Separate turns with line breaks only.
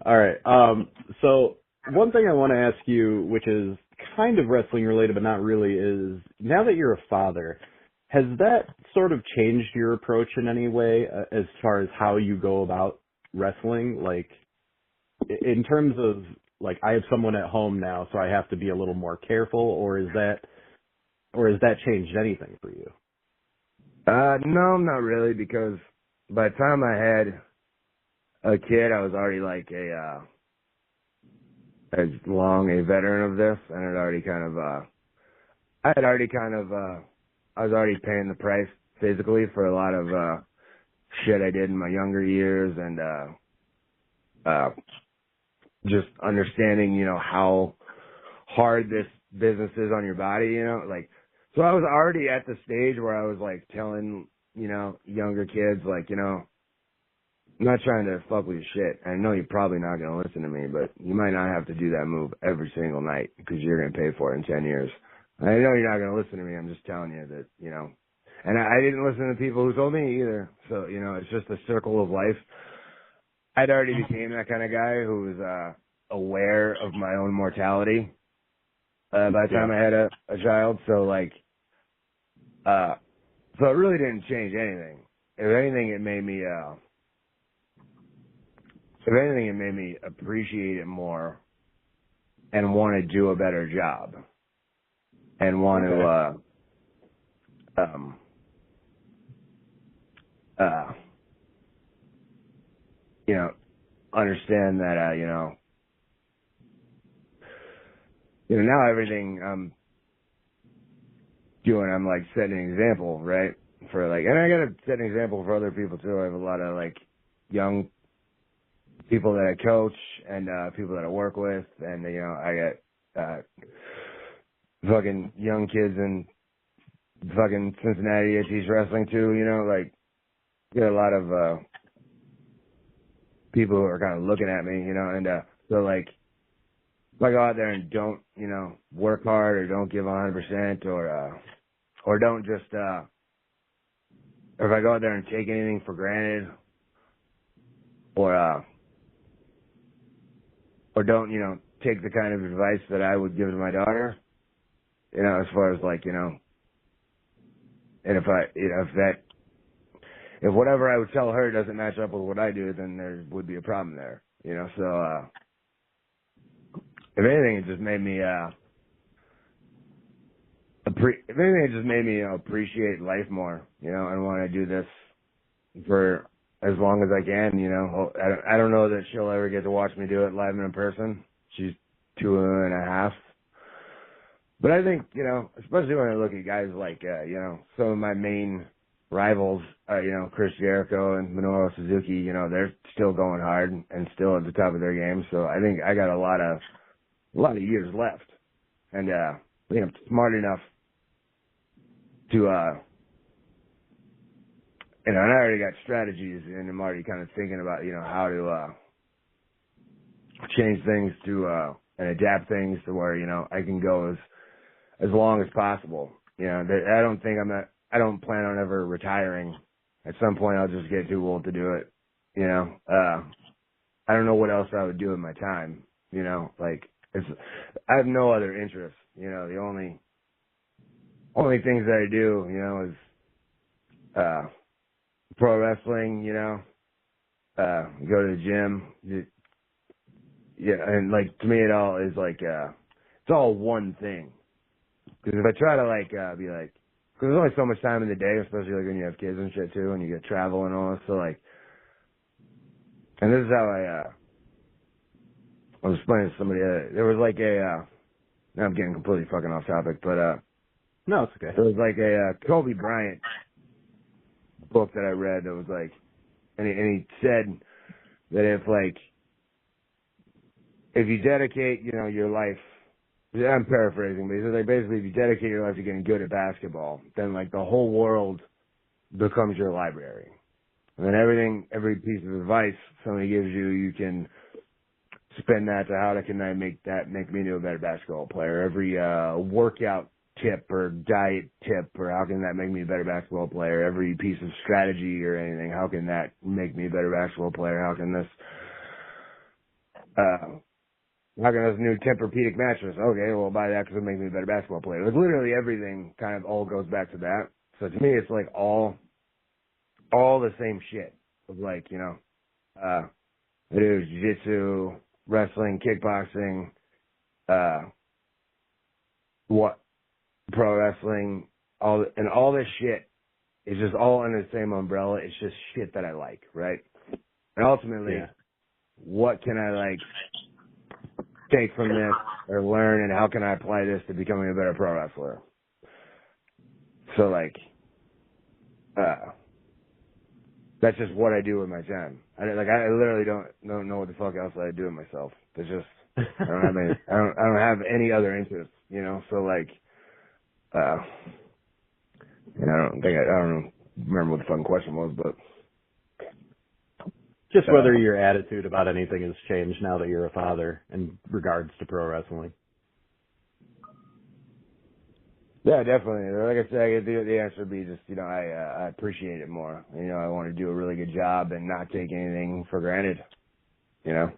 All right. So one thing I want to ask you, which is kind of wrestling related, but not really, is now that you're a father, has that sort of changed your approach in any way as far as how you go about wrestling? Like, in terms of, like, I have someone at home now, so I have to be a little more careful, or has that changed anything for you?
No, not really, because by the time I had a kid, I was already like as long a veteran of this, and I was already paying the price physically for a lot of shit I did in my younger years, and just understanding, how hard this business is on your body, like, so I was already at the stage where I was like telling, younger kids, like, I'm not trying to fuck with your shit. I know you're probably not going to listen to me, but you might not have to do that move every single night because you're going to pay for it in 10 years. I know you're not going to listen to me. I'm just telling you that, and I didn't listen to people who told me either. So, it's just a circle of life. I'd already became that kind of guy who was aware of my own mortality by the time I had a child. So, like, so it really didn't change anything. If anything, it made me appreciate it more and want to do a better job and want to, understand that, now everything I'm doing, I'm like setting an example, right? For like, and I gotta set an example for other people too. I have a lot of like young people that I coach and people that I work with, and I got fucking young kids in fucking Cincinnati that teach wrestling too. Like, get a lot of people who are kind of looking at me, and so like, if I go out there and don't, work hard or don't give 100% or don't just, or if I go out there and take anything for granted or don't, take the kind of advice that I would give to my daughter, as far as like, and if if whatever I would tell her doesn't match up with what I do, then there would be a problem there, so, if anything, it just made me, appreciate life more, and want to do this for as long as I can, I don't know that she'll ever get to watch me do it live and in person. She's 2.5. But I think, especially when I look at guys like, some of my main rivals, Chris Jericho and Minoru Suzuki, they're still going hard and still at the top of their game. So I think I got a lot of years left. And, I think I'm smart enough to, and I already got strategies, and I'm already kind of thinking about, how to change things to and adapt things to where, I can go as long as possible. I don't plan on ever retiring. At some point I'll just get too old to do it. I don't know what else I would do with my time, like I have no other interests. The only things that I do, is pro wrestling, go to the gym. And like, to me it all is like, it's all one thing. Because if I try to like, be like, because there's only so much time in the day, especially like when you have kids and shit too, and you get travel and all, so like, and this is how I was explaining to somebody, there was like now I'm getting completely fucking off topic, but
No, it's okay.
there was like a Kobe Bryant book that I read that was like, and he said that if you dedicate, your life, I'm paraphrasing, but he said like basically if you dedicate your life to getting good at basketball, then like the whole world becomes your library. And then every piece of advice somebody gives you, you can spend that to how can I make me into a better basketball player. Every workout tip or diet tip, or how can that make me a better basketball player? Every piece of strategy or anything, how can that make me a better basketball player? How can this? how can this new Tempur-Pedic mattress? Okay, well, I'll buy that because it makes me a better basketball player. Like, literally everything kind of all goes back to that. So to me, it's like all the same shit. Of like, you know, I do jiu-jitsu, wrestling, kickboxing, pro wrestling, all this shit is just all under the same umbrella. It's just shit that I like, right? And ultimately, what can I like take from this or learn, and how can I apply this to becoming a better pro wrestler? So like, that's just what I do with my time. I literally don't know what the fuck else I do with myself. There's just I don't have any other interests, you know. So like, and I don't remember what the fucking question was, but
just whether your attitude about anything has changed now that you're a father in regards to pro wrestling.
Yeah, definitely. Like I said, the answer would be just, you know, I appreciate it more. You know, I want to do a really good job and not take anything for granted, you know?